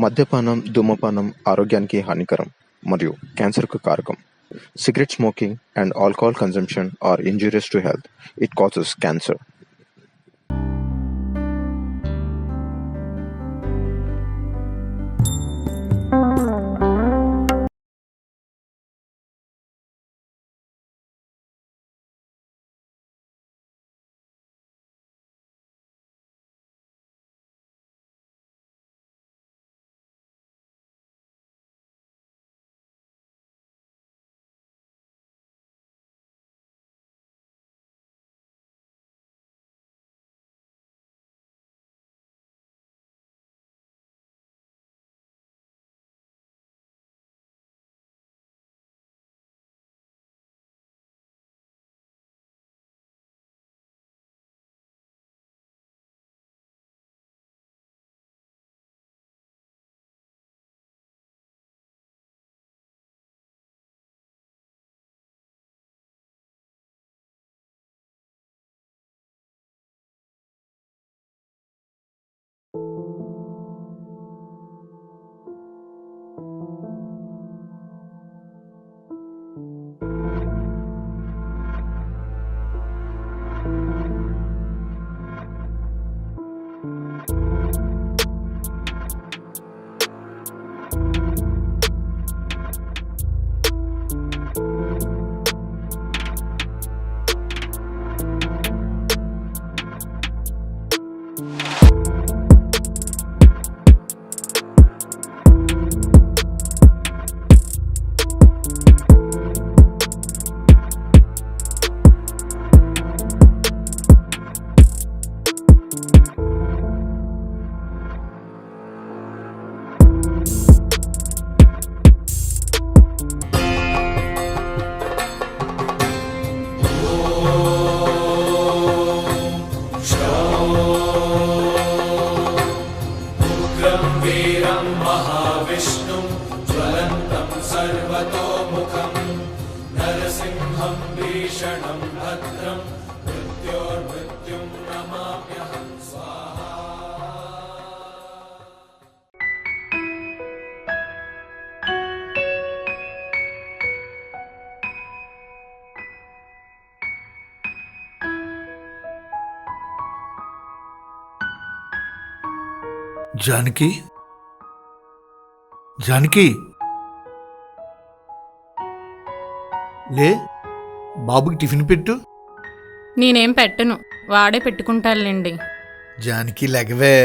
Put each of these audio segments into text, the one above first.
మద్యపానం, ధూమపానం ఆరోగ్యానికి హానికరం మరియు క్యాన్సర్‌కు కారకం. Cigarette smoking and alcohol consumption are injurious to health. It causes cancer. Janaki, Janaki లే, బాబుకి టిఫిన్ పెట్టు. నేనేం పెట్టను, వాడే పెట్టుకుంటానులేండి. జానకి లెగవే,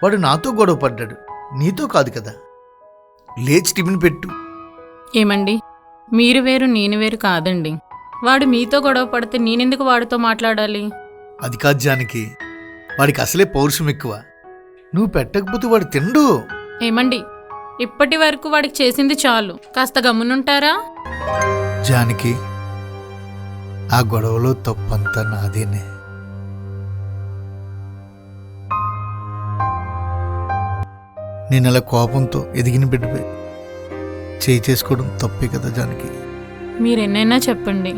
వాడు నాతో గొడవ పడ్డాడు, నీతో కాదు కదా. లేచి టిఫిన్ పెట్టు. ఏమండి, మీరు వేరు నేను వేరు కాదండి. వాడు మీతో గొడవ పడితే నేనెందుకు వాడితో మాట్లాడాలి? అది కాదు జానకి, వాడికి అసలే పౌరుషం ఎక్కువ. నువ్వు పెట్టకపోతే వాడు తిండు. ఏమండి, ఇప్పటి వరకు వాడికి చేసింది చాలు, కాస్త గమ్మునుంటారా? జానకి, ఆ గొడవలో తప్పంతా నాదేనే. నేను అలా కోపంతో ఎదిగిన బిడ్డపై చేయి చేసుకోవడం తప్పే కదా జానకి. మీరెన్నైనా చెప్పండి,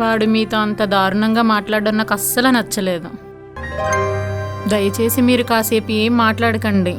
వాడు మీతో అంత దారుణంగా మాట్లాడడం నాకు అస్సలు నచ్చలేదు. దయచేసి మీరు కాసేపు ఏం మాట్లాడకండి.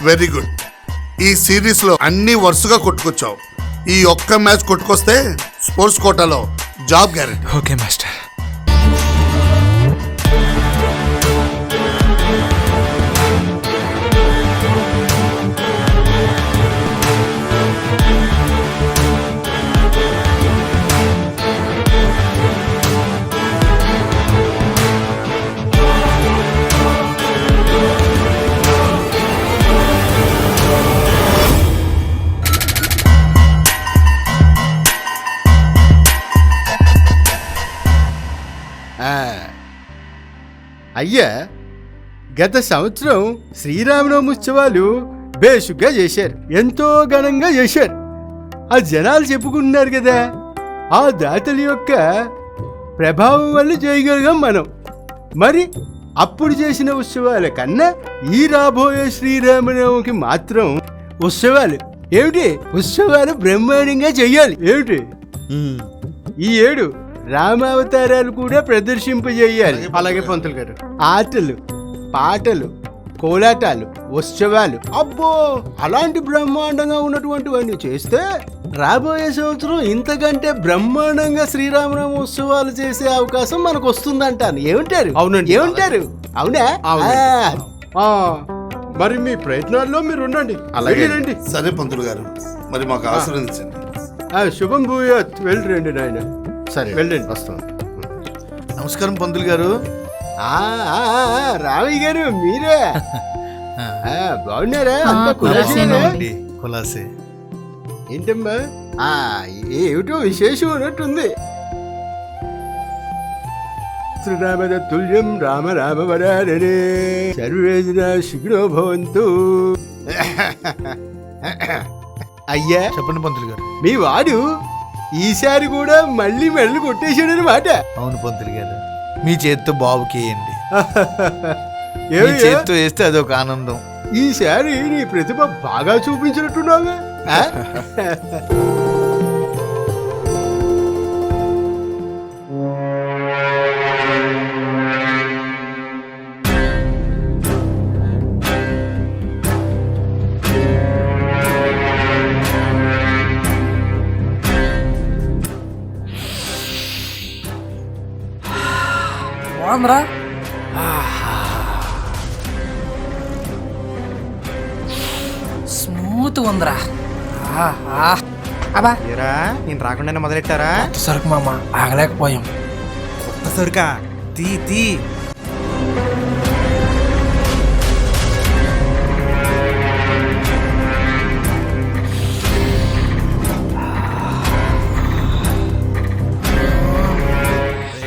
Very good. ఈ సిరీస్ లో అన్ని వరుసగా కొట్టుకొచ్చావు. ఈ ఒక్క మ్యాచ్ కొట్టుకొస్తే స్పోర్ట్స్ కోటాలో జాబ్ గ్యారెంటీ. Okay master. అయ్యా, గత సంవత్సరం శ్రీరామనవమి ఉత్సవాలు బేషుగ్గా చేశారు, ఎంతో ఘనంగా చేశారు. ఆ జనాలు చెప్పుకుంటున్నారు కదా, ఆ దాతల యొక్క ప్రభావం వల్ల చేయగలిగాం మనం. మరి అప్పుడు చేసిన ఉత్సవాల కన్నా ఈ రాబోయే శ్రీరామనవమికి మాత్రం ఉత్సవాలు బ్రహ్మాండంగా చెయ్యాలి. ఏమిటి ఈ ఏడు రామావతారాలు కూడా ప్రదర్శింపజేయాలి. అలాగే పంతులు గారు, ఆటలు, పాటలు, కోలాటాలు, ఉత్సవాలు, అబ్బో అలాంటి బ్రహ్మాండంగా ఉన్నటువంటివన్నీ చేస్తే రాబోయే సంవత్సరం ఇంతకంటే బ్రహ్మాండంగా శ్రీరామనవమి ఉత్సవాలు చేసే అవకాశం మనకు వస్తుందంటాను. ఏమంటారు? అవునండి, ఏమంటారు? అవునా? మరి మీ ప్రయత్నాల్లో మీరు ఉండండి. అలాగే రండి. సరే పంతులు గారు, మరి మాకు ఆశీర్వదించండి. శుభం భూయాత్. వెళ్ళండి నాయన. సరే వెళ్ళండి, వస్తాం. నమస్కారం పంతులు గారు. రామయ్య గారు, మీరే బాగున్నారా? అంతా కులాసేనా? కులాసేనా? కులాసే. ఏంటమ్మా ఏమిటో విశేషం ఉన్నట్టుంది. శ్రీరామద తుల్యం రామ రామ వరారే సర్వేజన శిఖిరో భవంతు. అయ్యా, చెప్పండి పంతులు గారు. మీ వాడు ఈసారి కూడా మళ్ళీ మెడలు కొట్టేశాడనమాట. అవును పంతులు గారు, మీ చేత్తో బాబుకి వేయండి. మీ ఏమయ్యా? చేత్తో వేస్తే అదొక ఆనందం. ఈసారి నీ ప్రతిభ బాగా చూపించినట్టున్నావా? బాగుందిరా. స్మూత్ ఉందిరా. అబ్బా ఏరా, నేను రాకుండానే మొదలెట్టారా? కొత్త సరుకు మామ, ఆగలేకపోయాం. కొత్త సరుకా? తీ తీ.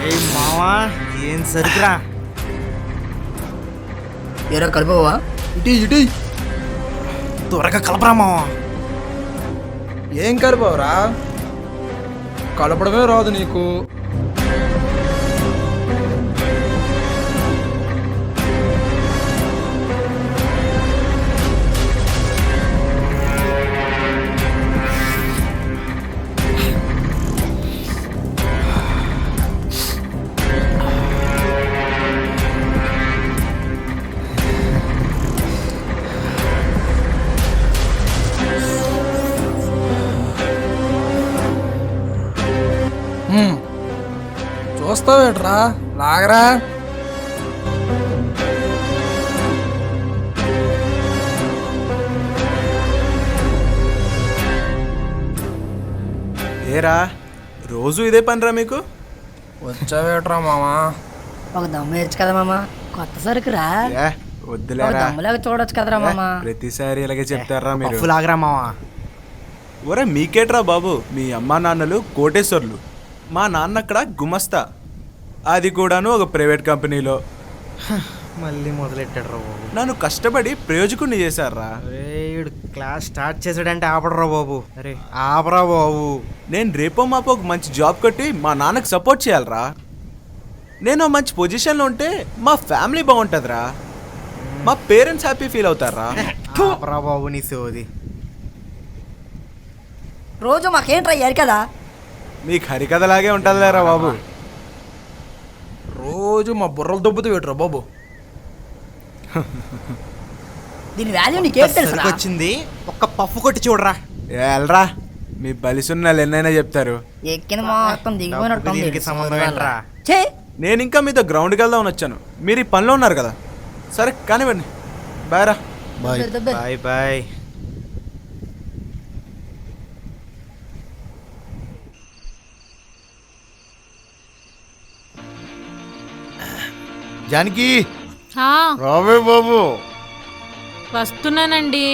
ఏయ్ మావా, ఏం సరుకురా? ఏరా కలుపువా? ఇటీ ఇటీ. త్వరగా కలపరా మావా. ఏం కలుపువరా? కలపడమే రాదు నీకు. చూస్తావేట్రా, లాగరా. ఏరా, రోజు ఇదే పనిరా మీకు? వచ్చావేట్రా మామా? ఒక దమ్ము వేయచ్చు కదా మామ, కొత్త సరుకురా. ఏ, ఒక వద్దులేరా. దమ్ములాగా చూడొచ్చు కదరా మామ. ప్రతిసారి ఇలాగే చెప్తారా మీరు? లాగరా మావా. ఒరే మీకేట్రా బాబు, మీ అమ్మా నాన్నలు కోటేశ్వర్లు, మా నాన్న అక్కడ గుమస్తా, అది కూడాను ఒక ప్రైవేట్ కంపెనీలో. మళ్ళీ మొదలెట్టాడు రా బాబు. నన్ను కష్టపడి ప్రయోజకుడిని చేశారా. క్లాస్ స్టార్ట్ చేసాడంటే ఆపడరా బాబు. అరే ఆపరా బాబు. నేను రేపో మాపో ఒక మంచి జాబ్ కొట్టి మా నాన్నకు సపోర్ట్ చేయాలరా. నేను మంచి పొజిషన్లో ఉంటే మా ఫ్యామిలీ బాగుంటుందిరా, మా పేరెంట్స్ హ్యాపీ ఫీల్ అవుతారా. ఆపరా బాబు నీ సోది. రోజు మాకేంట్రా అయ్యారు కదా. మీకు హరికథలాగే ఉంటుందిలేరా బాబు. రోజు మా బుర్రలు దొబ్బుతూ పెట్టరా బాబు. దీని వాల్యూ నీకేం తెలుసు? వచ్చింది ఒక్క పఫ్ కొట్టి చూడరా. ఎల్రా, మీ బలిసున్నలు ఎన్నైనా చెప్తారు. ఎక్కిన మొత్తం దీనికి సంబంధం ఏంట్రా? దిగిపోయినట్టు. నేను ఇంకా మీతో గ్రౌండ్కి వెళ్దామని వచ్చాను, మీరు ఈ పనిలో ఉన్నారు కదా. సరే కానివ్వండి, బాయ్ రా. బాయ్. Bye bye. జానకి, ఆ, రావే బాబు. వస్తున్నానండి.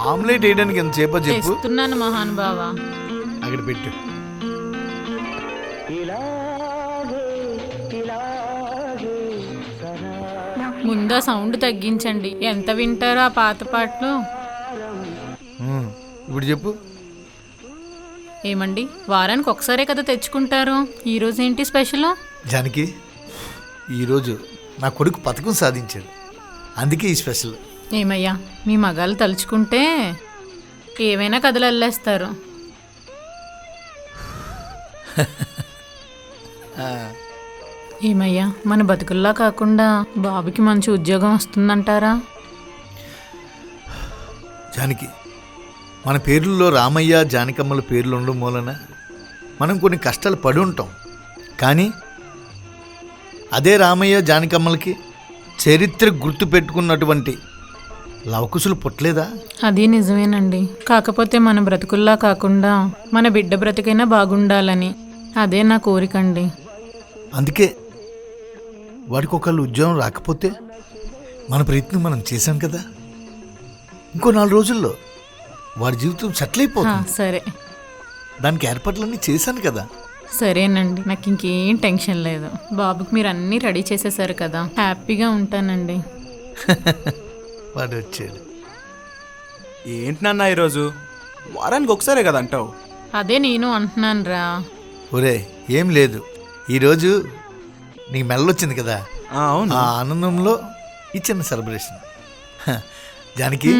ఆమ్లెట్ వేయడానికి ఎంతసేపో చెప్పు. తెస్తున్నాను మహానుభావ. అక్కడ పెట్టు. ముందు ఆ సౌండ్ తగ్గించండి. ఎంత వింటారో ఆ పాత పాటలు. ఇప్పుడు చెప్పు. ఏమండి, వారానికి ఒకసారే కదా తెచ్చుకుంటారు, ఈరోజు ఏంటి స్పెషల్? జానకి, ఈరోజు నా కొడుకు పథకం సాధించాడు, అందుకే ఈ స్పెషల్. ఏమయ్యా, మీ మగాళ్ళు తలుచుకుంటే ఏవైనా కథలు అల్లేస్తారు. ఏమయ్యా, మన బతుకుల్లా కాకుండా బాబుకి మంచి ఉద్యోగం వస్తుందంటారా? జానకి, మన పేర్లలో రామయ్య జానకమ్మల పేర్లు ఉండడం మూలన మనం కొన్ని కష్టాలు పడి ఉంటాం. కానీ అదే రామయ్య జానకమ్మలకి చరిత్ర గుర్తు పెట్టుకున్నటువంటి లవకుశులు పుట్టలేదా? అది నిజమేనండి. కాకపోతే మన బ్రతుకుల్లా కాకుండా మన బిడ్డ బ్రతికైనా బాగుండాలని, అదే నా కోరికండి. అందుకే వాడికి ఒకళ్ళు ఉద్యోగం రాకపోతే మన ప్రయత్నం మనం చేశాం కదా, ఇంకో 4 రోజుల్లో వాడి జీవితం సెటిల్ అయిపోతుంది. సరే, దానికి ఏర్పాట్లన్నీ చేశాను కదా. సరేనండి, నాకు ఇంకేం టెన్షన్ లేదు. బాబుకి మీరు అన్నీ రెడీ చేసేసారు కదా, హ్యాపీగా ఉంటానండి. వాడు వచ్చాడు. ఏంటి నాన్న ఈరోజు వారానికి ఒకసారే కదా అంటావు? అదే నేను అంటున్నాను రా. ఒరే, ఏం లేదు, ఈరోజు నీకు మెల్లొచ్చింది కదా, అవును. ఆ ఆనందంలో ఈ చిన్న సెలబ్రేషన్. జానకి,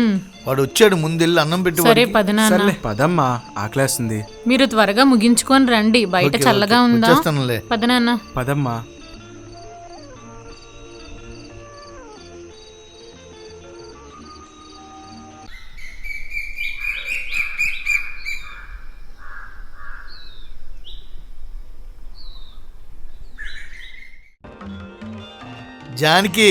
వాడు వచ్చాడు, ముందెళ్ళి అన్నం పెట్టి. సరే పదనాన్న. సర్లే పదమ్మా, ఆకలేస్తుంది. మీరు త్వరగా ముగించుకొని రండి, బయట చల్లగా ఉందా. పదనాన్న. పదమ్మా. జానకి,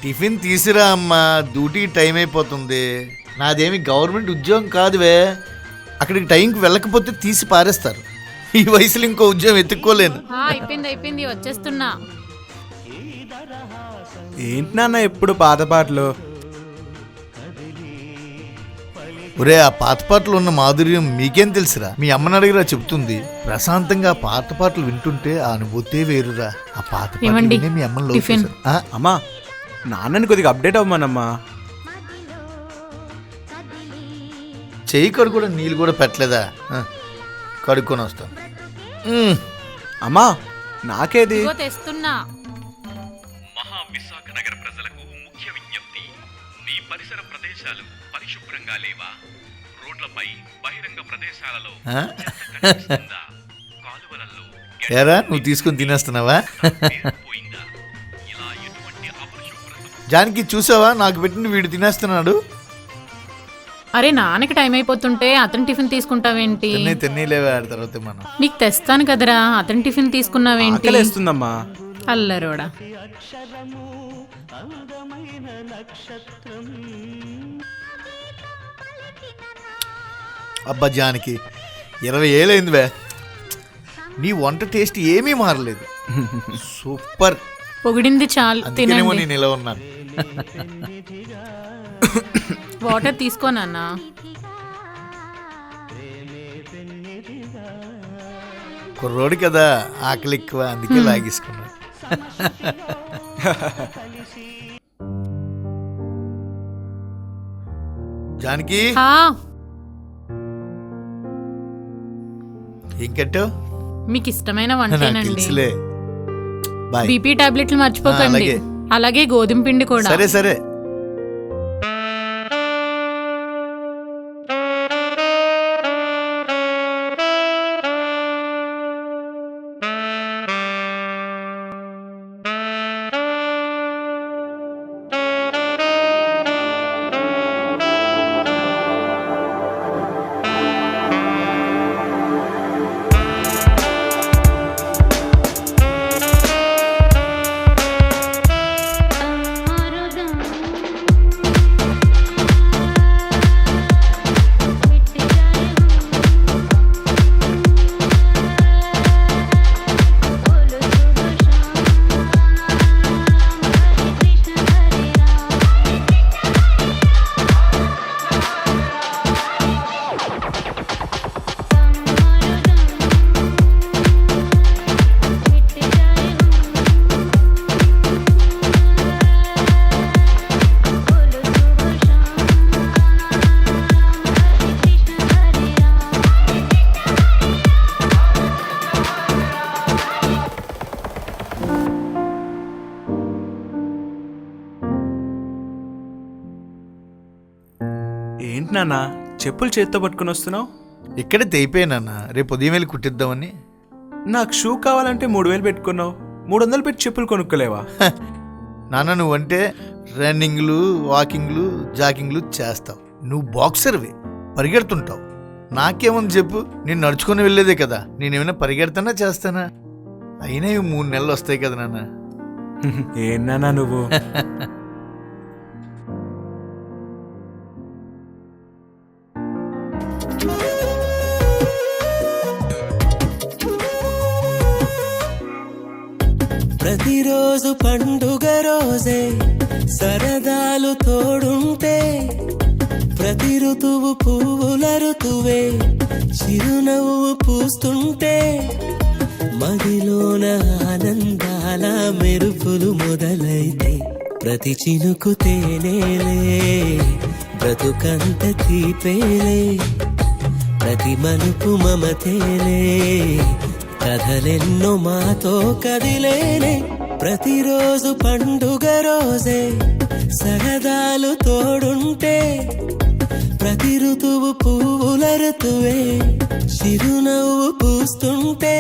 టిఫిన్ తీసిరా అమ్మా, డ్యూటీ టైం అయిపోతుంది. నాదేమి గవర్నమెంట్ ఉద్యోగం కాదువే, అక్కడికి టైంకి వెళ్ళకపోతే తీసి పారేస్తారు. ఈ వయసులో ఇంకో ఉద్యోగం ఎత్తుక్కోలేను. అయిపోయింది, వచ్చేస్తున్నా. ఏంటి నాన్న ఎప్పుడు పాత పాటలు? ఒరే, ఆ పాత పాటలు ఉన్న మాధుర్యం మీకేం తెలుసురా? మీ అమ్మని అడిగిరా, చెబుతుంది. ప్రశాంతంగా పాత పాటలు వింటుంటే ఆ అనుభూతే వేరురా. ఆ పాత పాటలు మీ అమ్మని అమ్మా, నాన్నని కొద్దిగా అప్డేట్ అవ్వమనమ్మా. చెయ్యి కడుగు, నీళ్ళు కూడా పెట్టలేదా? కడుక్కొని వస్తాను. అమ్మా, నాకేది? తెస్తున్నా. మహావిశాఖ నగర ప్రజలకు ముఖ్య విజ్ఞప్తి. మీ పరిసర ప్రదేశాలు పరిశుభ్రంగా లేవా? రోడ్లపై బహిరంగ ప్రదేశాలలో కాలువలలో ఏరా, నువ్వు తీసుకుని తినేస్తున్నావా? ఇలా ఎటువంటి అపరిశుభ్రత. జానకి, చూసావా, నాకు పెట్టిన వీడు తినేస్తున్నాడు. అరే, నాన్నకి టైం అయిపోతుంటే అతను టిఫిన్ తీసుకుంటావేంటి? తినేలేవే, ఆడ తర్వాత మనం. నీకు తెస్తాను కదరా, అతను టిఫిన్ తీసుకున్నావేంటి? ఆకలేస్తుందమ్మా. అల్లరోడా. అబ్బా జానకి, 20 ఏళ్ళైందివే, నీ వంట టేస్ట్ ఏమీ మారలేదు. సూపర్. పొగిడింది చాలు, తినేమో. నేను ఇలా ఉన్నాను. వాటర్ తీసుకోనన్నా. కుర్రోడు కదా, ఆకలి ఎక్కువ, అందుకే లాగేసుకున్నా. జానకి, ఏం కట్టావు? మీకు ఇష్టమైన వంటేనండి. బాయ్. బీపీ టాబ్లెట్లు మర్చిపోకండి, అలాగే గోధుమ పిండి కూడా. సరే సరే. నాన్న చెప్పులు చేత్తో పట్టుకుని వస్తున్నావు? ఇక్కడే తెయిపోయానన్న, రేపు ఉదయం వెళ్ళి కుట్టిద్దామని. నాకు షూ కావాలంటే 3000 పెట్టుకున్నావు, 300 పెట్టి చెప్పులు కొనుక్కోలేవా? నాన్న నువ్వంటే రన్నింగ్లు, వాకింగ్లు, జాకింగ్లు చేస్తావు. నువ్వు బాక్సర్వి, పరిగెడుతుంటావు. నాకేముంది చెప్పు, నేను నడుచుకొని వెళ్ళేదే కదా. నేనేమైనా పరిగెడతానా చేస్తానా? అయినా ఇవి 3 నెలలు వస్తాయి కదా నాన్న. ఏనా నువ్వు? ప్రతిరోజు పండుగ రోజే సరదాలు తోడుంటే, ప్రతి ఋతువు పువ్వుల ఋతువే చిరునవ్వు పూస్తుంటే, మదిలోన ఆనందాల మెరుపులు మొదలైతే, ప్రతి చినుకు తేనేలే బ్రతుకంత తీపేలే, ప్రతి మలుపు మమతేలే కథలెన్నో మాతో కదిలేనే. ప్రతిరోజు పండుగ రోజే సరదాలు తోడుంటే, ప్రతి ఋతువు పువ్వుల ఋతువే చిరునవ్వు పూస్తుంటే.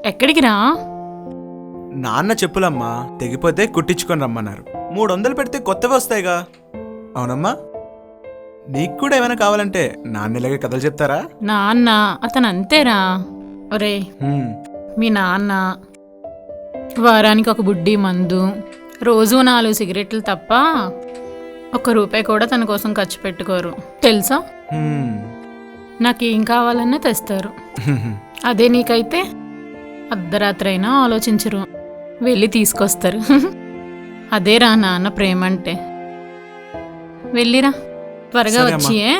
ఎక్కడికి రా? నాన్న చెప్పులమ్మా తెగిపోతే కుట్టించుకొని రమ్మన్నారు. 300 పెడితే కొత్తవి వస్తాయిగా. అవునమ్మా, నీకు కూడా ఏమైనా కావాలంటే నాన్నలాగే కథలు చెప్తారా? నాన్న అతను అంతేరా. ఒరే, మీ నాన్న వారానికి 1 బుడ్డి మందు, రోజు 4 సిగరెట్లు తప్ప ₹1 కూడా తన కోసం ఖర్చు పెట్టుకోరు తెలుసా? నాకేం కావాలన్నా తెస్తారు. అదే నీకైతే అర్ధరాత్రి అయినా ఆలోచించరు, వెళ్ళి తీసుకొస్తారు. అదేరా నాన్న ప్రేమ అంటే. వెళ్ళిరా, త్వరగా వచ్చియే.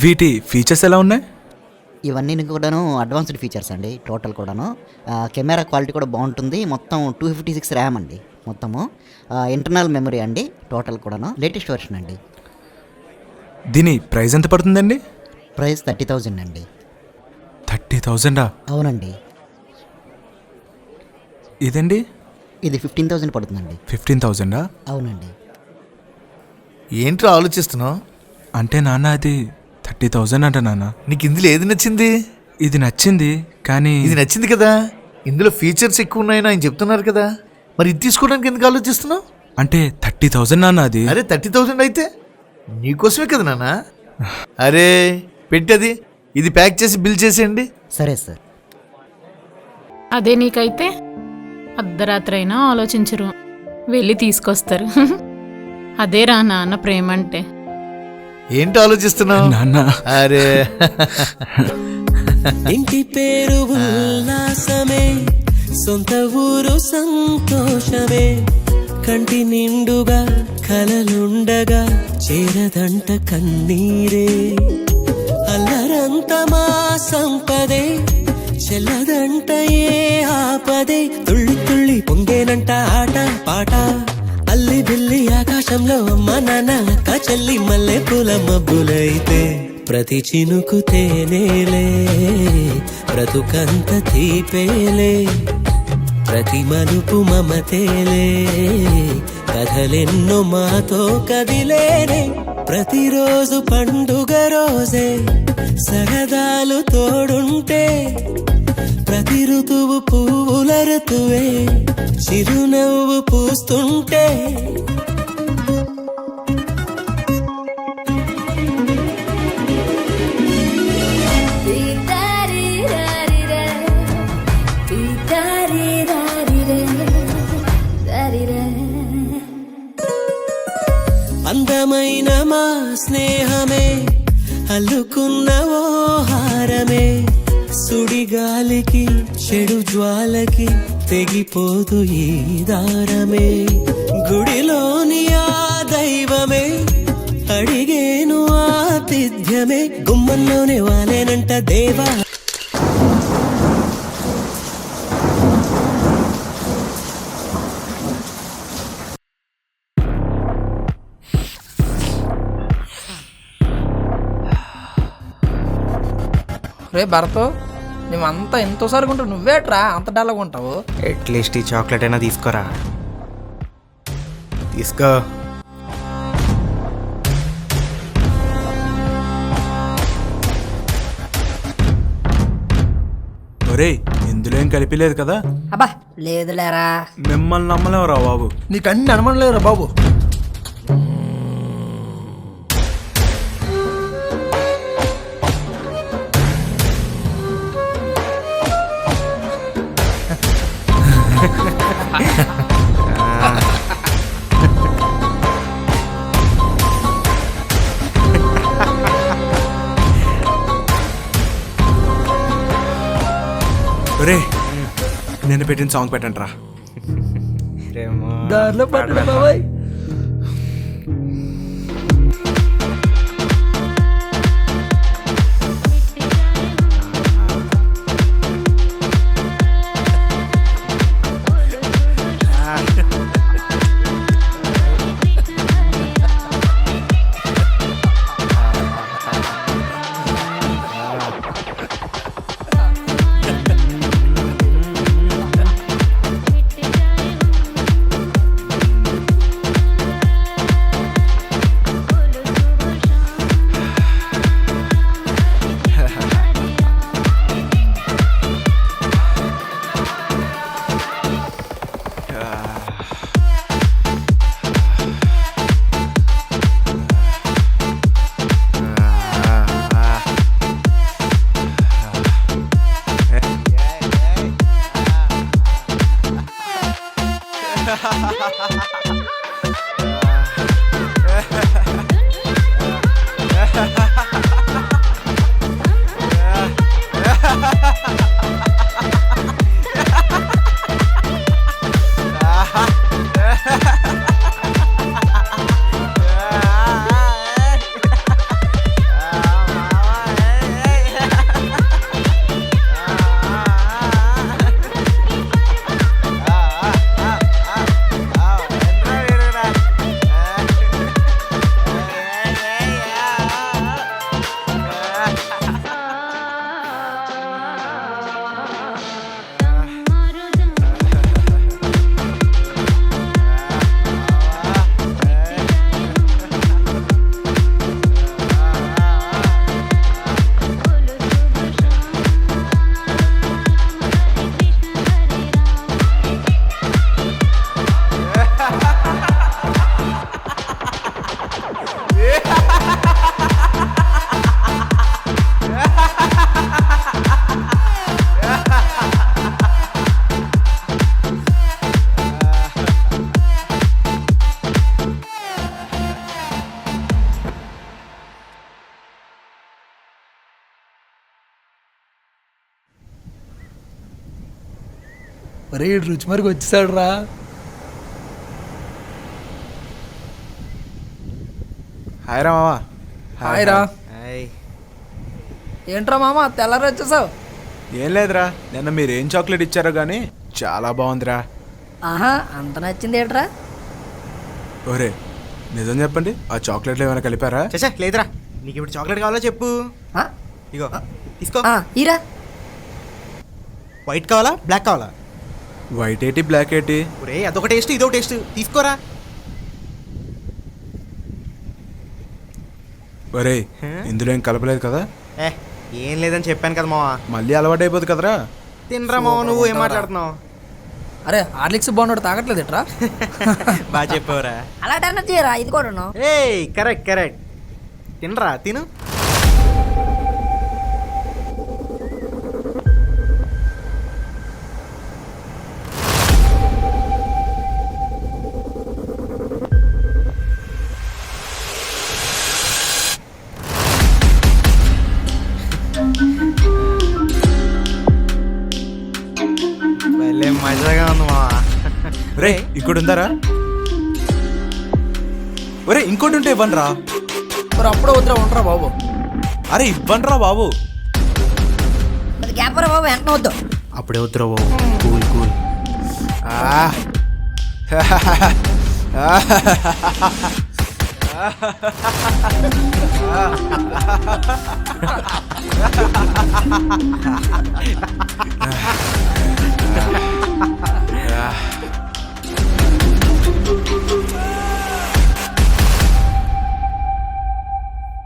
వీటి ఫీచర్స్ ఎలా ఉన్నాయి? ఇవన్నీ కూడాను అడ్వాన్స్డ్ ఫీచర్స్ అండి. టోటల్ కూడాను కెమెరా క్వాలిటీ కూడా బాగుంటుంది. మొత్తం 256 ర్యామ్ అండి. మొత్తము ఇంటర్నల్ మెమరీ అండి. టోటల్ కూడాను లేటెస్ట్ వర్షన్ అండి. దీని ప్రైస్ ఎంత పడుతుందండి? ప్రైస్ 30,000 అండి. 30,000? అవునండి. ఇదండి? ఇది 15,000 పడుతుందండి. 15,000? అవునండి. ఏంట్రా ఆలోచిస్తున్నావు? అంటే నాన్న అది 30,000 అంట నాన్న. నీకు ఇందులో ఏది నచ్చింది? ఇది నచ్చింది, కానీ ఇది నచ్చింది కదా. ఇందులో ఫీచర్స్ ఎక్కువ ఉన్నాయని ఆయన చెప్తున్నారు కదా, మరి ఇది తీసుకోవడానికి ఎందుకు ఆలోచిస్తున్నావు? అంటే 30,000 నాన్న అది. అరే 30,000 అయితే నీకోసమే కదా నాన్న. అరే పెట్టది, ఇది ప్యాక్ చేసి బిల్ చేసేయండి. సరే సార్. అదే నీకైతే అర్ధరాత్రి అయినా ఆలోచించరు, వెళ్ళి తీసుకొస్తారు. అదేరా నాన్న ప్రేమ అంటే. ఏంటి ఆలోచిస్తున్నావు నాన్న? అరే ఇంటి పేరు ఉల్లాసమే, సొంత ఊరు సంతోషమే, కంటి నిండుగా కలలుండగా చేరదంట కన్నీరే, అల్లరంత మా సంపదే చెల్లదంట ఏ ఆపదే, తుళ్ళి తుళ్ళి పొంగేనంట ఆట పాట, అల్లి బిల్లి ఆకాశంలో అమ్మ నాన్న అక్క చెల్లి మల్లె పూల మబ్బులైతే, ప్రతి చినుకు తేనేలే బ్రతుకంత తీపేలే, ప్రతి మలుపు మమతేలే కథలెన్నో మాతో కదిలేనే. ప్రతిరోజు పండుగ రోజే సరదాలు తోడుంటే, ప్రతి ఋతువు పువ్వుల ఋతువే చిరునవ్వు పూస్తుంటే. అందమైన మా స్నేహమే అల్లుకున్న ఓ హారమే, సుడిగాలికి చెడు జ్వాలకి తెగిపోదు ఈ దారమే గుడిలోని ఆ దైవమే అడిగేను ఆతిథ్యమే గుమ్మంలోనే వాలేనంట దేవా. రే భరత్, మేమంతా ఎంతోసారి ఉంటావు, నువ్వేట్రా అంత డల్గా ఉంటావు? అట్లీస్ట్ ఈ చాక్లెట్ అయినా తీసుకోరా. తీసుకో. ఒరేయ్, ఇందులో ఏం కలిపిలేదు కదా? అబ్బా లేదులేరా. మిమ్మల్ని నమ్మలేవురా బాబు. నీకు అన్ని అనమనలేరా బాబు. ఒరే, నేను పెట్టిన సాంగ్ పెట్టండి రా. దారిలో పట్ల బాబాయ్. ఒరే రుచి మరికి వచ్చేసాడు రా. హాయ్ రా మావా. హాయ్ రా. ఏంట్రా మామ తెల్లారి వచ్చేసావు? ఏం లేదురా, నిన్న మీరు ఏం చాక్లెట్ ఇచ్చారో కానీ చాలా బాగుందిరా. ఆహా, అంత నచ్చింది ఏంట్రా? ఒరే నిజం చెప్పండి, ఆ చాక్లెట్లు ఏమైనా కలిపారా? చచ్చా లేదురా. నీకు ఇప్పుడు చాక్లెట్ కావాలో చెప్పు. ఇగో తీసుకో. ఈరా. వైట్ కావాలా బ్లాక్ కావాలా? వైట్ ఏంటి బ్లాక్ ఏంటి? ఒరే అదొక టేస్ట్ ఇదొక టేస్ట్, తీసుకోరా. ఒరే ఇందులో ఏం కలపలేదు కదా? ఏం లేదని చెప్పాను కదా మావా. మళ్ళీ అలవాటు అయిపోదు కదరా. తినరా మావా, నువ్వు ఏం మాట్లాడుతున్నావు? అరే హార్లిక్స్ బాగున్నాడు తాగట్లేదు ఎట్రా? బాగా చెప్పావురా. అలా టర్న్ చేయరా, ఇది కూడా. Correct correct. తినరా తిను. మజాగా ఇక్కడ ఉందారా? ఒరే ఇంకోటి ఉంటే ఇవ్వనరా. మరి అప్పుడే వద్దురా, ఉండరా బాబు. అరే ఇవ్వనరా బాబు. మరి గ్యాప్ రా బాబు, వెంటనే వద్దు. అప్పుడే వద్దురా బాబు. Cool cool.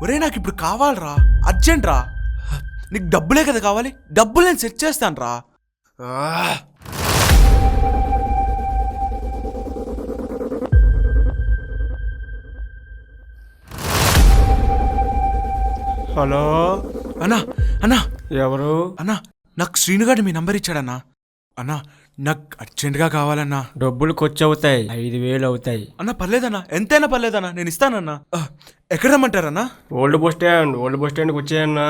ఒరే నాకు ఇప్పుడు కావాలరా, అర్జెంట్ రా. నీకు డబ్బులే కదా కావాలి, డబ్బులు నేను సెట్ చేస్తాను రా. హలో అన్నా అన్నా ఎవరు? అన్నా నాకు శ్రీనుగాడు మీ నంబర్ ఇచ్చాడన్నా. అన్నా నాకు అర్జెంటుగా కావాలన్నా. డబ్బులు ఖర్చు అవుతాయి, 5,000 అవుతాయి. అన్నా పర్లేదన్నా, ఎంతైనా పర్లేదన్నా, నేను ఇస్తానన్నా. ఎక్కడ రమ్మంటారన్నా? ఓల్డ్ బస్ స్టాండ్కి వచ్చాయన్నా.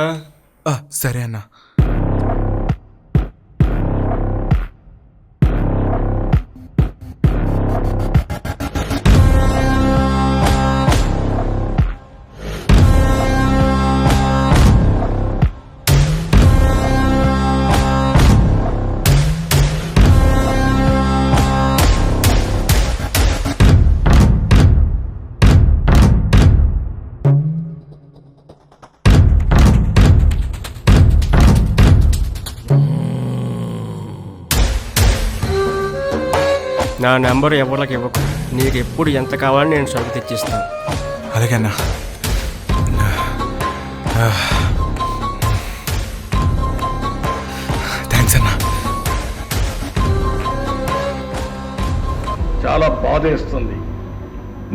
సరే అన్నా. నా నెంబర్ ఎవరికి ఇవ్వకు. నీకు ఎప్పుడు ఎంత కావాలని నేను సరుకు తెచ్చిస్తాను. అలాగే అన్నా. థ్యాంక్స్ అన్నా. చాలా బాధేస్తుంది.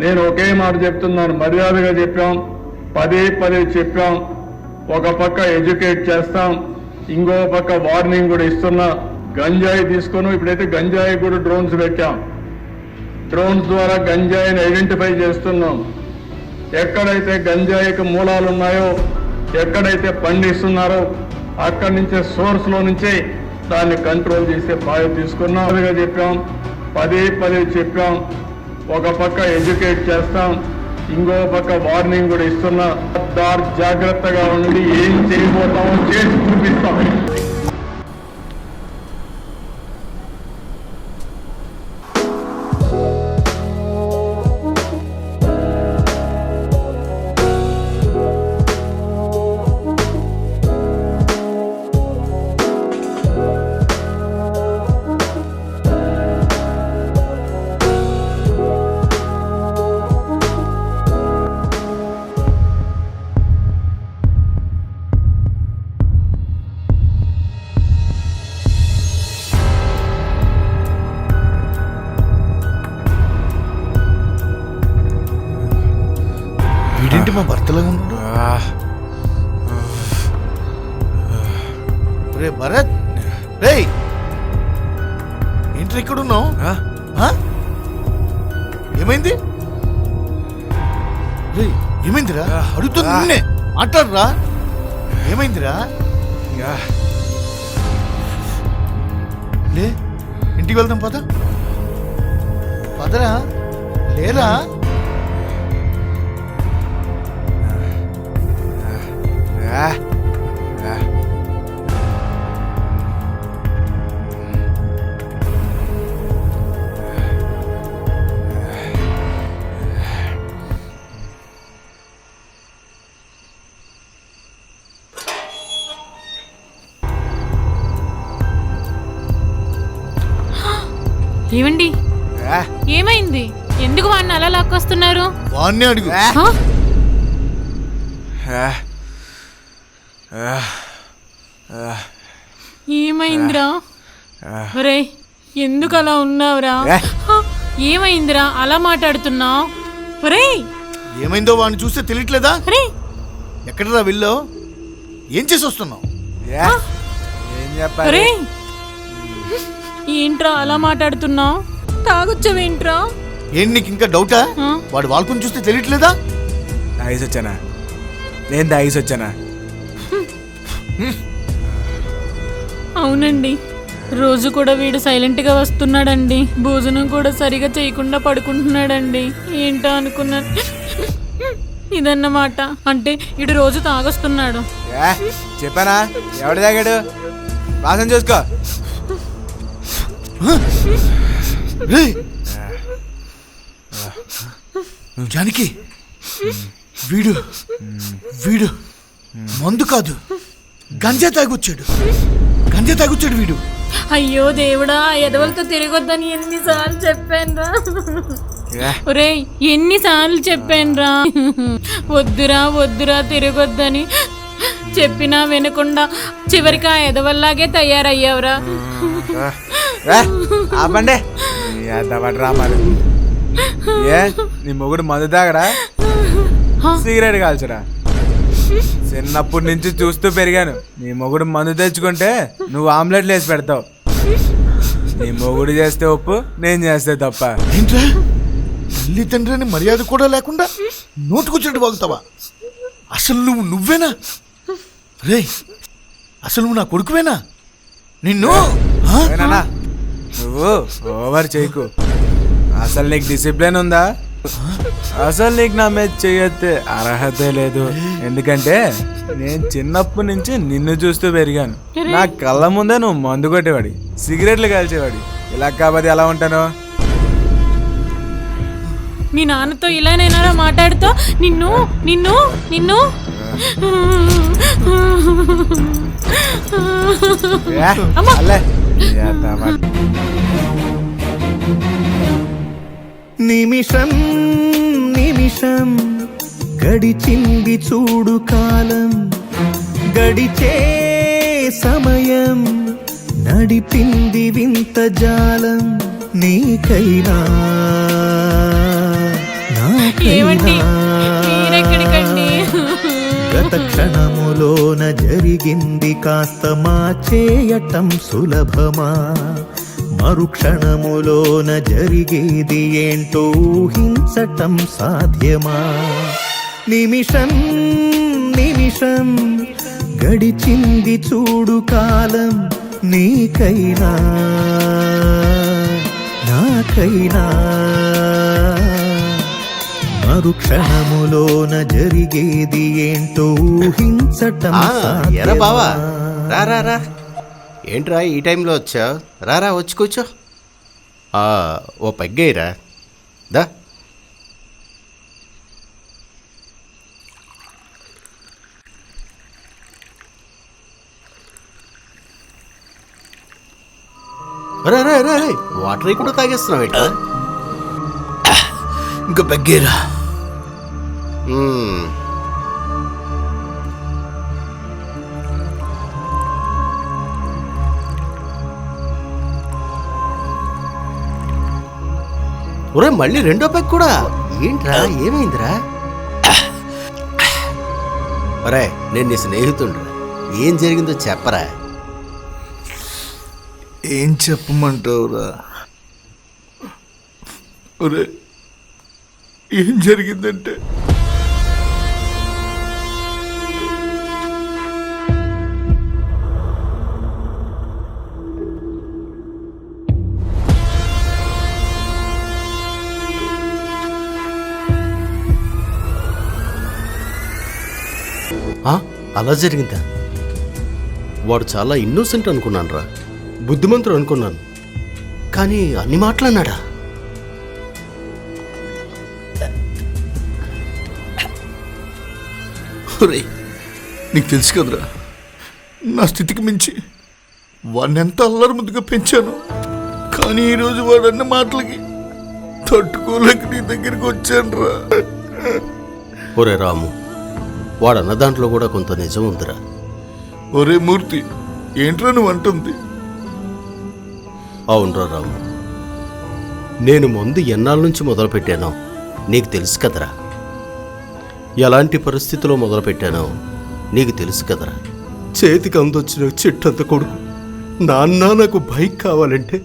నేను ఒకే మాట చెప్తున్నాను, మర్యాదగా చెప్పాం, పదే చెప్పాం. ఒక పక్క ఎడ్యుకేట్ చేస్తాం, ఇంకో పక్క వార్నింగ్ కూడా ఇస్తున్నా. గంజాయి తీసుకొని ఇప్పుడైతే గంజాయి కూడా డ్రోన్స్ పెట్టాం. డ్రోన్స్ ద్వారా గంజాయిని ఐడెంటిఫై చేస్తున్నాం. ఎక్కడైతే గంజాయికి మూలాలు ఉన్నాయో, ఎక్కడైతే పండిస్తున్నారో అక్కడి నుంచే సోర్స్లో నుంచే దాన్ని కంట్రోల్ చేసే బాధ్యత తీసుకున్నాం. చెప్పాం, పదే చెప్పాం. ఒక పక్క ఎడ్యుకేట్ చేస్తాం, ఇంకో పక్క వార్నింగ్ కూడా ఇస్తున్నా. జాగ్రత్తగా ఉండి ఏం చేయబోతామో చేసి చూపిస్తాం. వీడింటి మా భర్తలో ఉన్నాడు. రే భరత్, రే ఏంటి ఇక్కడ ఉన్నావు? ఏమైంది? రే ఏమైందిరా? అడుగుతుంది నిన్నే, మాట్లాడరా. ఏమైందిరా? లే ఇంటికి వెళ్దాం, పద పదరా. లేరా? ఏమండి, ఏమైంది? ఎందుకు వాడిని అలా లాక్కొస్తున్నారు? వాడిని అడుగు. ఏమైందిరా? ఒరే ఎందుకు అలా ఉన్నావురా? ఏమైందిరా అలా మాట్లాడుతున్నావు? ఒరే ఏమైందో వాడిని చూస్తే తెలియట్లేదా? ఎక్కడరా వెళ్ళో? ఏం చేసి వస్తున్నావు? ఏంట్రా అలా మాట్లాడుతున్నావు? తాగొచ్చావేంట్రా? ఏంటి నీకు ఇంకా డౌటా? వాడు వాళ్ళకుని చూస్తే తెలియట్లేదా? తాగేసి వచ్చానా? నేను తాగేసి వచ్చానా? అవునండి, రోజు కూడా వీడు సైలెంట్గా వస్తున్నాడండి. భోజనం కూడా సరిగా చేయకుండా పడుకుంటున్నాడండి. ఏంటో అనుకున్నాను, ఇదన్నమాట. అంటే ఇడు రోజు తాగొస్తున్నాడు. చెప్పానా ఎవడు తాగాడు? వాసన చూసుకో. జానకి, వీడు వీడు మందు కాదు, గంజా తాగొచ్చాడు వీడు. అయ్యో దేవుడా, ఎదవలతో తిరగొద్దని ఎన్నిసార్లు చెప్పానురా. ఒరేయ్, ఎన్నిసార్లు చెప్పానురా, వద్దురా తిరగొద్దని. చెప్పినా వినకుండా చివరికి ఆ ఎదవల్లాగే తయారయ్యావురా. ఆపండి. ఏ నీ మొగుడు మందు తాగడా? సిగరెట్ కాల్చరా? చిన్నప్పటి నుంచి చూస్తూ పెరిగాను. నీ మొగుడు మందు తెచ్చుకుంటే నువ్వు ఆమ్లెట్లు వేసి పెడతావు. నీ మొగుడు చేస్తే ఒప్పు, నేను చేస్తే తప్ప. ఏంట్రా, తల్లి తండ్రి అని మర్యాద కూడా లేకుండా నోటుకొచ్చినట్టు వాగుతావా? అసలు నువ్వేనా? రే, అసలు నువ్వు నా కొడుకువేనా? నిన్ను నువ్వు ఓవర్ చేయకు. అసలు నీకు డిసిప్లిన్ ఉందా? అసలు నీకు నా మీద చేయొద్దే అర్హతే లేదు. ఎందుకంటే నేను చిన్నప్పటి నుంచి నిన్ను చూస్తూ పెరిగాను. నా కళ్ళ ముందే నువ్వు మందు కొట్టేవాడి, సిగరెట్లు కాల్చేవాడి. ఇలా కాబట్టి ఎలా ఉంటాను? మీ నాన్నతో ఇలానైనా మాట్లాడుతూ నిన్ను నిన్ను నిన్ను నిమిషం నిమిషం గడిచింది చూడు కాలం, గడిచే సమయం నడిపింది వింత జాలం. నీకైనా నాకైనా గత క్షణములోన జరిగింది కాస్త మార్చేయటం సులభమా? మరుక్షణములోన జరిగేది ఏంటో ఊహించటం సాధ్యమా? నిమిషం నిమిషం గడిచింది చూడు కాలం, నీకైనా నాకైనా మరుక్షణములోన జరిగేది ఏంటో ఊహించటం ఎరా బావా, రా. ఏంట్రా ఈ టైంలో వచ్చా? రారా, వచ్చి కూర్చో. ఓ పెగ్గేరా, దా. రే, వాటర్ కూడా తాగేస్తున్నావు ఏంటా? ఇంకా పెగ్గేరా. ఒరే, మళ్ళీ రెండో పెగ్ కూడా ఏంట్రా? ఏమైందిరా? ఒరే, నేను నీ స్నేహితుడు, ఏం జరిగిందో చెప్పరా. ఏం చెప్పమంటావురా? ఒరే, ఏం జరిగిందంటే అలా జరిగిందా? వాడు చాలా ఇన్నోసెంట్ అనుకున్నాను రా, బుద్ధిమంతుడు అనుకున్నాను. కానీ అన్ని మాట్లాడినాడా? నీకు తెలుసు కదరా, నా స్థితికి మించి వాడిని ఎంత అల్లరి ముద్దుగా పెంచాను. కానీ ఈరోజు వాడు అన్న మాటలకి తట్టుకోలేక నీ దగ్గరికి వచ్చాను రా. ఒరే రాము, వాడన్న దాంట్లో కూడా కొంత నిజం ఉందిరా. ఒరే మూర్తి, ఏంట్రా నువ్వు అంటుంది? అవునరా రాము, నేను ముందు ఎన్నాళ్ళ నుంచి మొదలుపెట్టానో నీకు తెలుసు కదరా. ఎలాంటి పరిస్థితిలో మొదలుపెట్టానో నీకు తెలుసు కదరా. చేతికి అందొచ్చిన చెట్టంత కొడుకు నాన్న నాకు బైక్ కావాలంటే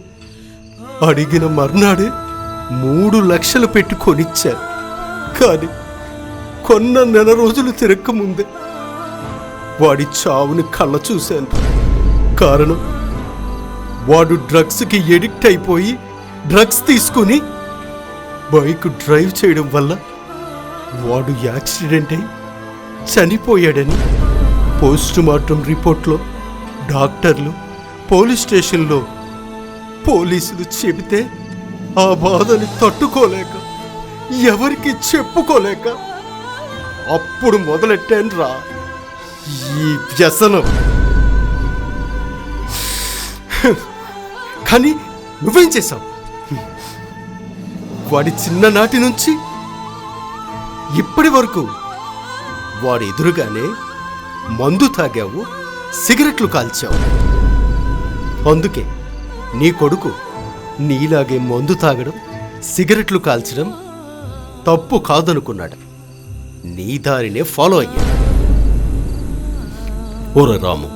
అడిగిన మర్నాడే 3 లక్షలు పెట్టి కొనిచ్చాను. కానీ కొన్న నెల రోజులు తిరక్కముందే వాడి చావుని కళ్ళ చూశాను. కారణం వాడు డ్రగ్స్కి ఎడిక్ట్ అయిపోయి డ్రగ్స్ తీసుకుని బైక్ డ్రైవ్ చేయడం వల్ల వాడు యాక్సిడెంట్ అయి చనిపోయాడని పోస్ట్ మార్టం రిపోర్ట్లో డాక్టర్లు పోలీస్ స్టేషన్లో పోలీసులు చెబితే ఆ బాధని తట్టుకోలేక ఎవరికి చెప్పుకోలేక అప్పుడు మొదలెట్టాను ఈ వ్యసనం. కానీ నువ్వేం చేశావు? వాడి చిన్ననాటి నుంచి ఇప్పటి వరకు వాడి ఎదురుగానే మందు తాగావు, సిగరెట్లు కాల్చావు. అందుకే నీ కొడుకు నీలాగే మందు తాగడం, సిగరెట్లు కాల్చడం తప్పు కాదనుకున్నాడు. నీ దారినే ఫాలో అయ్యాడు. ఓర రాము,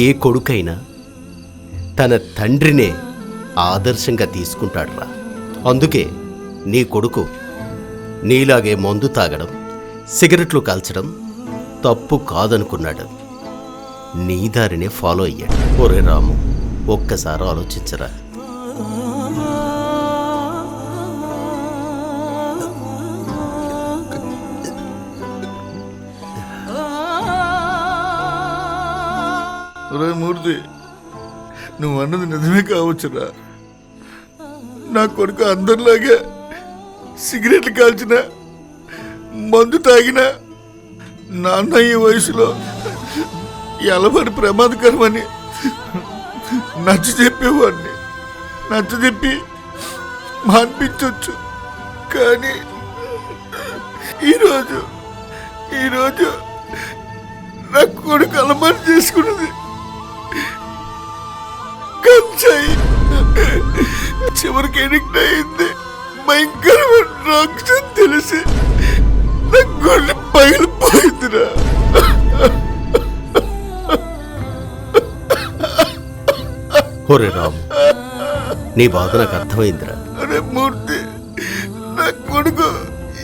ఏ కొడుకైనా తన తండ్రినే ఆదర్శంగా తీసుకుంటాడురా. అందుకే నీ కొడుకు నీలాగే మందు తాగడం, సిగరెట్లు కాల్చడం తప్పు కాదనుకున్నాడు. నీ దారినే ఫాలో అయ్యాడు. ఒరే రాము, ఒక్కసారి ఆలోచించరా. ఒరే మూర్తి, నువ్వు అన్నది నిజమే కావచ్చురా. నా కొడుకు అందరిలాగే సిగరెట్లు కాల్చిన, మందు తాగిన, నాన్న ఈ వయసులో ఎలబడి ప్రమాదకరమని నచ్చ చెప్పేవాడిని. నచ్చ చెప్పి మాన్పించవచ్చు. కానీ ఈరోజు నా కొడుకు అలవాటు చేసుకున్నది కంచాయి. చివరికి ఎడిక్ట్ అయింది భయంకరమైన డ్రగ్స్ అని తెలిసి నా గుండె పగిలిపోయిందిరా. ఒరే రాము, నీ బాధ నాకు అర్థమైందిరా. అరే మూర్తి, నా కొడుకు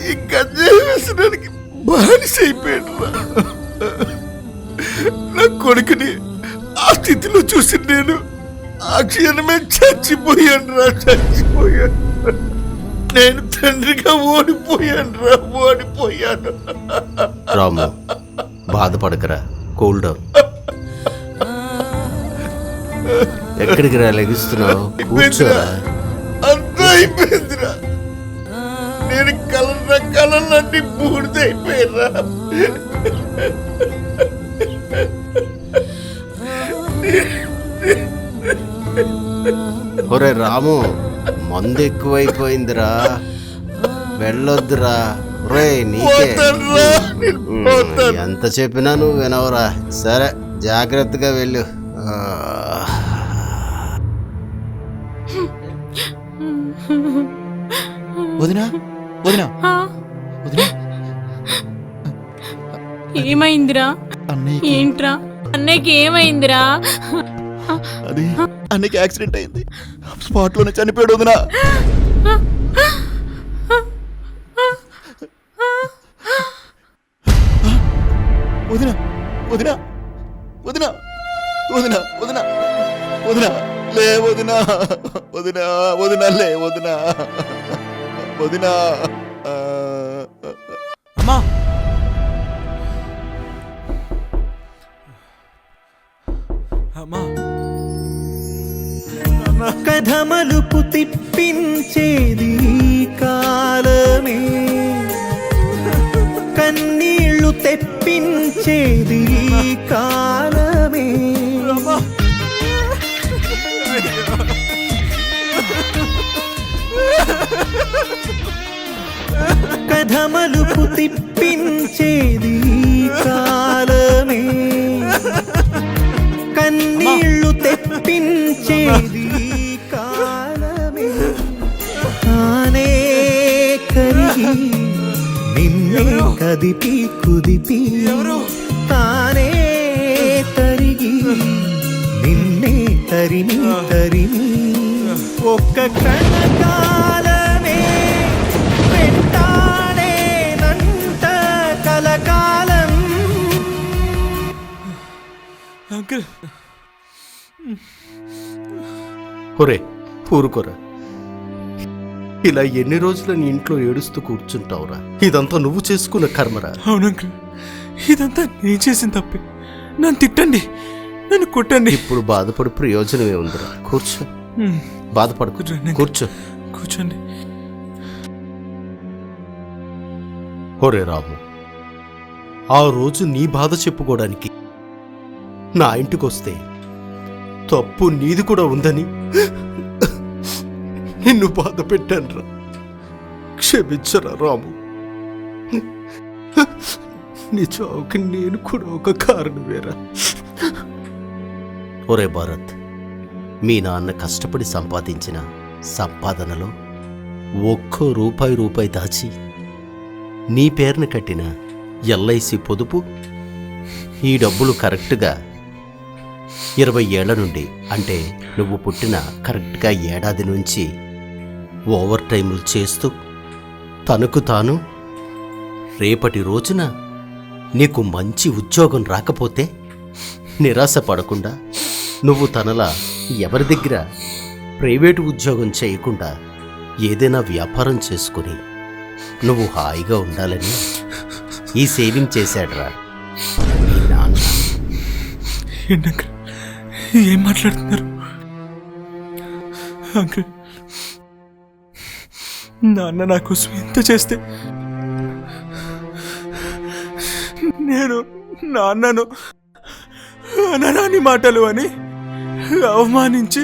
ఈ గంజాయి వేసడానికి బానిస అయిపోయాడురా. నా కొడుకుని ఆ స్థితిలో చూసి నేను ఆ క్షణమే చచ్చిపోయాను. నేను తండ్రిగా ఓడిపోయాను. రాము, బాధపడకరా, కూల్ డౌన్. ఎక్కడికి రా లెగిస్తున్నావు? కూర్చోరా. అంతా అయిపోయిందిరా. నేను కలలన్నీ బూడిదైపోయిరా. ఒరే రాము, మందు ఎక్కువైపోయిందిరా, వెళ్ళొద్దురా. రే నీకే ఎంత చెప్పినా నువ్వు వినవరా. సరే, జాగ్రత్తగా వెళ్ళు. వదినా వదినా వదినా, ఏమైందిరా? ఏంట్రా అన్నయ్యకి ఏమైందిరా? అది అన్నకి యాక్సిడెంట్ అయింది, స్పాట్ లోనే చనిపోయాడు వదినా. వదినా వదినా వదినా వదినా వదినా వదినా లే వదినా వదినా వదినా లే వదినా వదినా. అమ్మా, అమ్మా. కథ మలుపు తిప్పించేది కాలమే, కన్నీళ్లు తెప్పించేది కాలమే. కథ మలుపు తిప్పించేది కాలమే, కన్నీళ్లు తెప్పించేది కాలమే. తానే కరిగి నిన్నే కదిపి కుదిపి, తానే తరిగి నిన్నే తరిమి తరిమి, ఒక్క కణకాలమే వెంటాడేనంట కలకాలం. అంకుల్ ఒరే ఊరుకోరా, ఇలా ఎన్ని రోజులు నీ ఇంట్లో ఏడుస్తూ కూర్చుంటావురా? ఇదంతా నువ్వు చేసుకున్న కర్మరా. అవును అంకుల్, ఇదంతా నేను చేసిన తప్పే. నన్ను తిట్టండి, నన్ను కొట్టండి. ఇప్పుడు బాధపడి ప్రయోజనమే ఉందిరా. కూర్చో, బాధపడకు, కూర్చో. కూర్చోండి. ఒరే రాము, ఆ రోజు నీ బాధ చెప్పుకోవడానికి నా ఇంటికొస్తే తప్పు నీది కూడా ఉందని నిన్ను బాధ పెట్టానురా. క్షమించరా రాము. నీ చావుకి నేను కూడా ఒక కారణమేరా. ఒరే భారత్, మీ నాన్న కష్టపడి సంపాదించిన సంపాదనలో ఒక్కో రూపాయి దాచి నీ పేరున కట్టిన ఎల్ఐసి పొదుపు, ఈ డబ్బులు కరెక్ట్గా 20 ఏళ్ల నుండి, అంటే నువ్వు పుట్టిన కరెక్ట్గా ఏడాది నుంచి ఓవర్ టైములు చేస్తూ తనకు తాను రేపటి రోజున నీకు మంచి ఉద్యోగం రాకపోతే నిరాశ పడకుండా నువ్వు తనలా ఎవరి దగ్గర ప్రైవేటు ఉద్యోగం చేయకుండా ఏదైనా వ్యాపారం చేసుకుని నువ్వు హాయిగా ఉండాలని ఈ సేవింగ్ చేశాడురా మీ నాన్న. ఏం మాట్లాడుతున్నారు అంకుల్? నాన్న నా కోసం ఎంత చేస్తే నేను నాన్నను అనరాని మాటలు అని అవమానించి,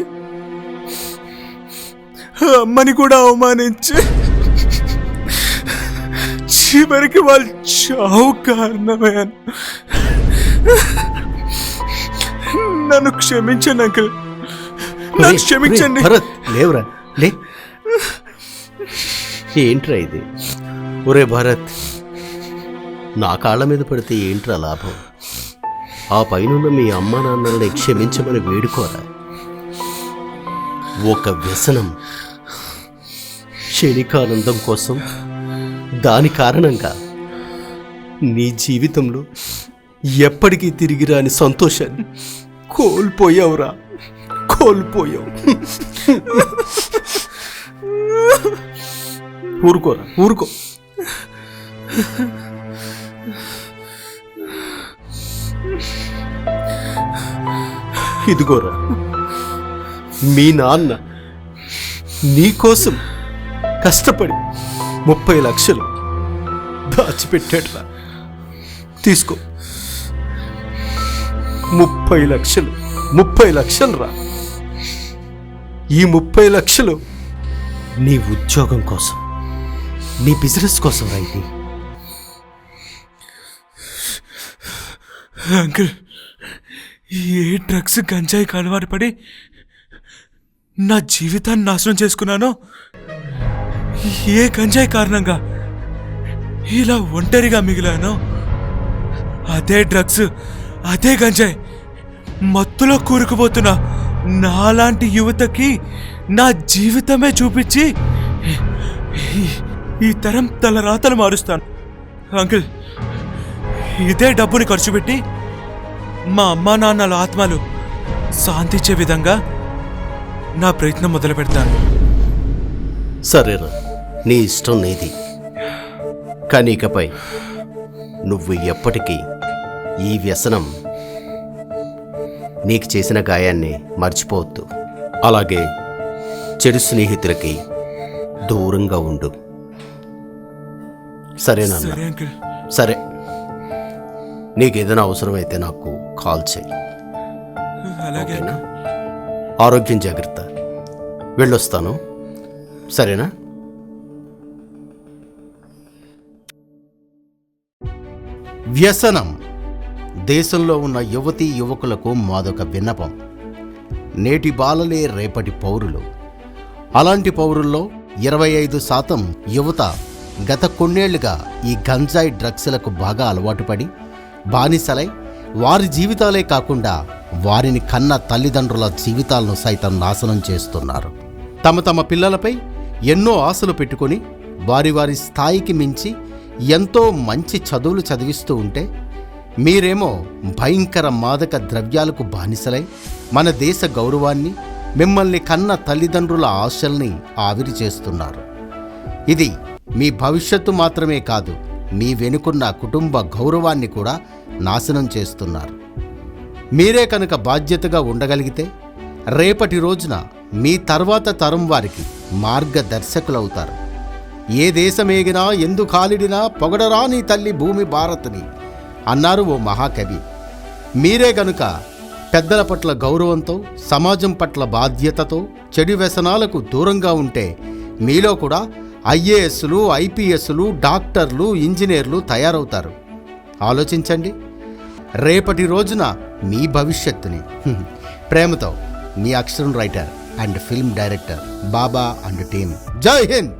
అమ్మని కూడా అవమానించి, చివరికి వాళ్ళు చావు కారణమయ్యాను. నన్ను క్షమించండి అంకుల్, నన్ను క్షమించండి. లేవురా, లే. ఏంట్రా ఇది? ఒరే భరత్, నా కాళ్ళ మీద పడితే ఏంట్రా లాభం? ఆ పైనున్న మీ అమ్మ నాన్నల్ని క్షమించమని వేడుకోరా. ఒక వ్యసనం, క్షణికానందం కోసం దాని కారణంగా నీ జీవితంలో ఎప్పటికీ తిరిగి రాని సంతోషాన్ని కోల్పోయావురా, కోల్పోయావు. ఊరుకోరా, ఊరుకో. ఇదిగోరా, మీ నాన్న నీకోసం కష్టపడి 30 లక్షలు దాచిపెట్టాడురా. తీసుకో, 30 లక్షలు. 30 లక్షలు రా. ఈ 30 లక్షలు నీ ఉద్యోగం కోసం, నీ బిజినెస్ కోసం రైతే. అంకుల్, ఏ డ్రగ్స్ గంజాయికి అలవాటు పడి నా జీవితాన్ని నాశనం చేసుకున్నానో, ఏ గంజాయి కారణంగా ఇలా ఒంటరిగా మిగిలానో, అదే డ్రగ్స్, అదే గంజాయి మత్తులో కూరుకుపోతున్నా నాలాంటి యువతకి నా జీవితమే చూపించి ఈ తరం తలరాతలు మారుస్తాను. అంకుల్, ఇదే డబ్బుని ఖర్చు పెట్టి మా అమ్మా నాన్నల ఆత్మలు శాంతించే విధంగా నా ప్రయత్నం మొదలు పెడతాను. సరేరా, నీ ఇష్టం నీది. కానీ ఇకపై నువ్వు ఎప్పటికీ ఈ వ్యసనం నీకు చేసిన గాయాన్ని మర్చిపోవద్దు. అలాగే చెడు స్నేహితులకి దూరంగా ఉండు. సరేనా? సరే, నీకేదైనా అవసరమైతే నాకు కాల్ చేయి. అలాగేనా? ఆరోగ్యం జాగ్రత్త. వెళ్ళొస్తాను, సరేనా? వ్యసనం దేశంలో ఉన్న యువతీ యువకులకు మాదొక విన్నపం. నేటి బాలలే రేపటి పౌరులు. అలాంటి పౌరుల్లో 25% యువత గత కొన్నేళ్లుగా ఈ గంజాయి డ్రగ్స్లకు బాగా అలవాటు పడి బానిసలై వారి జీవితాలే కాకుండా వారిని కన్న తల్లిదండ్రుల జీవితాలను సైతం నాశనం చేస్తున్నారు. తమ పిల్లలపై ఎన్నో ఆశలు పెట్టుకొని వారి వారి స్థాయికి మించి ఎంతో మంచి చదువులు చదివిస్తూ ఉంటే మీరేమో భయంకర మాదక ద్రవ్యాలకు బానిసలై మన దేశ గౌరవాన్ని మిమ్మల్ని కన్న తల్లిదండ్రుల ఆశల్ని ఆవిరి చేస్తున్నారు. ఇది మీ భవిష్యత్తు మాత్రమే కాదు, మీ వెనుకున్న కుటుంబ గౌరవాన్ని కూడా నాశనం చేస్తున్నారు. మీరే కనుక బాధ్యతగా ఉండగలిగితే రేపటి రోజున మీ తర్వాత తరం వారికి మార్గదర్శకులవుతారు. ఏ దేశమేగినా ఎందు కాలిడినా పొగడరా నీ తల్లి భూమి భారత్ని అన్నారు ఓ మహాకవి. మీరే గనుక పెద్దల పట్ల గౌరవంతో, సమాజం పట్ల బాధ్యతతో, చెడు వ్యసనాలకు దూరంగా ఉంటే మీలో కూడా ఐఏఎస్లు, ఐపీఎస్లు, డాక్టర్లు, ఇంజనీర్లు తయారవుతారు. ఆలోచించండి. రేపటి రోజున మీ భవిష్యత్తుని. ప్రేమతో మీ అక్షరం writer and film director Baba and team. జై హింద్.